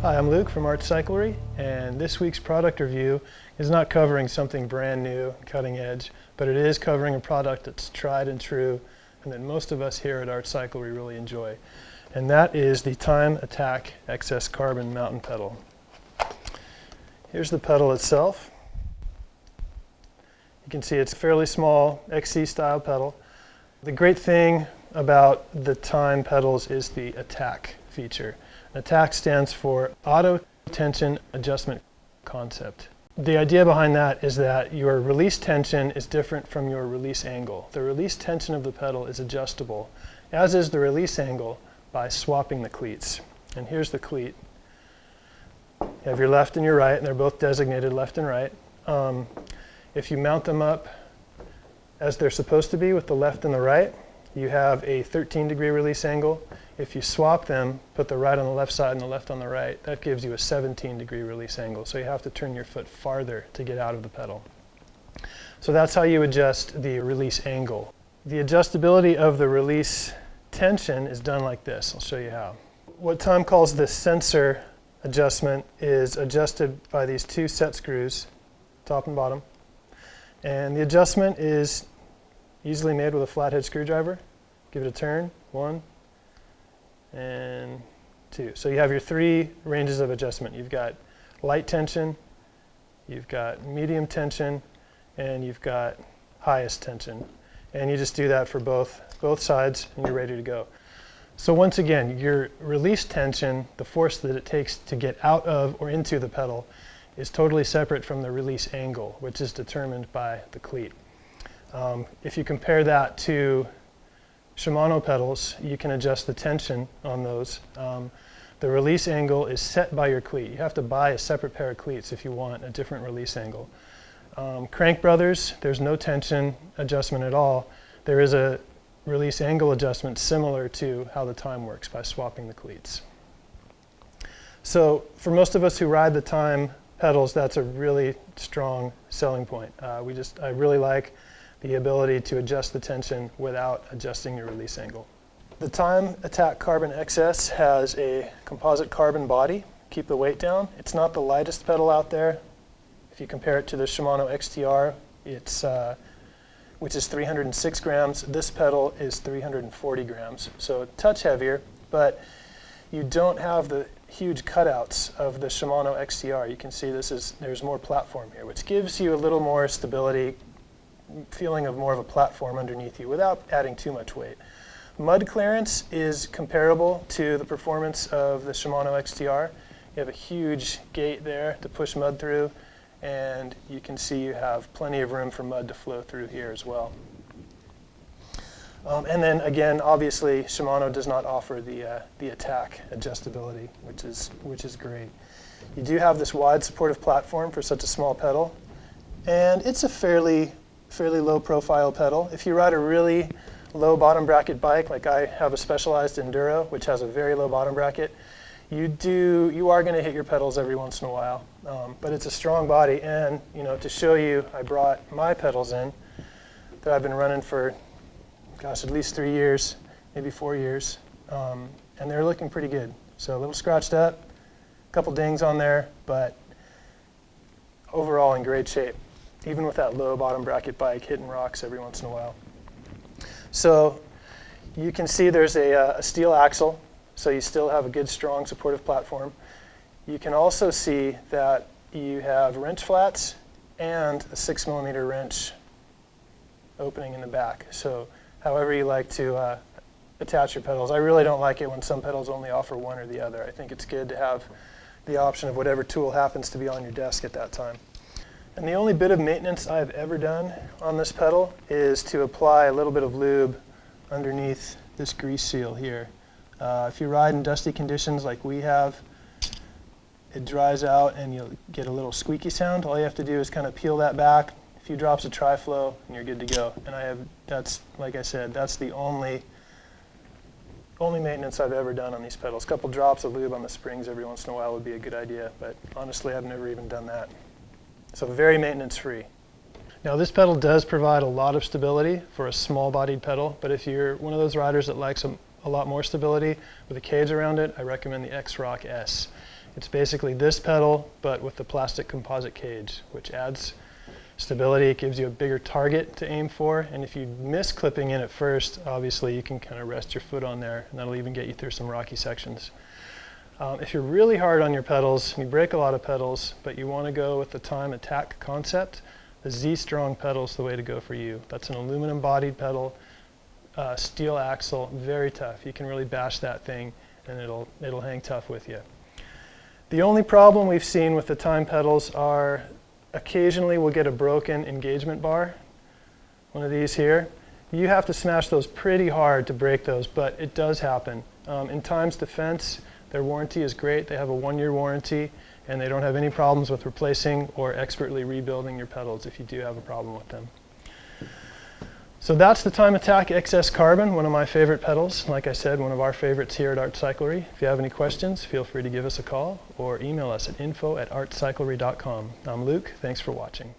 Hi, I'm Luke from Cyclery, and this week's product review is not covering something brand new, cutting edge, but it is covering a product that's tried and true and that most of us here at Cyclery really enjoy. And that is the Time ATAC XS Carbon mountain pedal. Here's the pedal itself. You can see it's a fairly small XC style pedal. The great thing about the Time pedals is the ATAC feature. ATAC stands for Auto Tension Adjustment Concept. The idea behind that is that your release tension is different from your release angle. The release tension of the pedal is adjustable, as is the release angle, by swapping the cleats. And here's the cleat. You have your left and your right, and they're both designated left and right. If you mount them up as they're supposed to be with the left and the right, you have a 13-degree release angle. If you swap them, put the right on the left side and the left on the right, that gives you a 17-degree release angle. So you have to turn your foot farther to get out of the pedal. So that's how you adjust the release angle. The adjustability of the release tension is done like this. I'll show you how. What Time calls the sensor adjustment is adjusted by these two set screws, top and bottom. And the adjustment is easily made with a flathead screwdriver. Give it a turn, 1 and 2. So you have your 3 ranges of adjustment. You've got light tension, you've got medium tension, and you've got highest tension. And you just do that for both sides and you're ready to go. So once again, your release tension, the force that it takes to get out of or into the pedal, is totally separate from the release angle, which is determined by the cleat. If you compare that to Shimano pedals, you can adjust the tension on those. The release angle is set by your cleat. You have to buy a separate pair of cleats if you want a different release angle. Crank Brothers, there's no tension adjustment at all. There is a release angle adjustment similar to how the Time works by swapping the cleats. So for most of us who ride the Time pedals, that's a really strong selling point. I really like the ability to adjust the tension without adjusting your release angle. The Time ATAC Carbon XS has a composite carbon body, keep the weight down. It's not the lightest pedal out there. If you compare it to the Shimano XTR, which is 306 grams, this pedal is 340 grams. So a touch heavier, but you don't have the huge cutouts of the Shimano XTR. You can see there's more platform here, which gives you a little more stability, feeling of more of a platform underneath you without adding too much weight. Mud clearance is comparable to the performance of the Shimano XTR. You have a huge gate there to push mud through, and you can see you have plenty of room for mud to flow through here as well. And then again, obviously, Shimano does not offer the ATAC adjustability, which is great. You do have this wide supportive platform for such a small pedal, and it's a fairly low profile pedal. If you ride a really low bottom bracket bike, like I have a Specialized Enduro, which has a very low bottom bracket, you are going to hit your pedals every once in a while. But it's a strong body, and to show you, I brought my pedals in that I've been running for, gosh, at least 3 years, maybe 4 years, and they're looking pretty good. So a little scratched up, a couple dings on there, but overall in great shape, even with that low bottom bracket bike hitting rocks every once in a while. So you can see there's a steel axle, so you still have a good, strong, supportive platform. You can also see that you have wrench flats and a 6mm wrench opening in the back. So however you like to attach your pedals. I really don't like it when some pedals only offer one or the other. I think it's good to have the option of whatever tool happens to be on your desk at that time. And the only bit of maintenance I've ever done on this pedal is to apply a little bit of lube underneath this grease seal here. If you ride in dusty conditions like we have, it dries out and you'll get a little squeaky sound. All you have to do is kind of peel that back, a few drops of tri-flow, and you're good to go. And that's, like I said, that's the only maintenance I've ever done on these pedals. A couple drops of lube on the springs every once in a while would be a good idea, but honestly, I've never even done that. So very maintenance free. Now this pedal does provide a lot of stability for a small bodied pedal, but if you're one of those riders that likes a lot more stability with a cage around it, I recommend the X-Rock S. It's basically this pedal, but with the plastic composite cage, which adds stability. It gives you a bigger target to aim for, and if you miss clipping in at first, obviously you can kind of rest your foot on there, and that'll even get you through some rocky sections. If you're really hard on your pedals, and you break a lot of pedals, but you want to go with the Time ATAC concept, the Z-Strong pedal is the way to go for you. That's an aluminum bodied pedal, steel axle, very tough. You can really bash that thing and it'll hang tough with you. The only problem we've seen with the Time pedals are occasionally we'll get a broken engagement bar, one of these here. You have to smash those pretty hard to break those, but it does happen. In Time's defense, their warranty is great. They have a 1-year warranty, and they don't have any problems with replacing or expertly rebuilding your pedals if you do have a problem with them. So that's the Time ATAC XS Carbon, one of my favorite pedals. Like I said, one of our favorites here at Art Cyclery. If you have any questions, feel free to give us a call or email us at info@artcyclery.com. I'm Luke. Thanks for watching.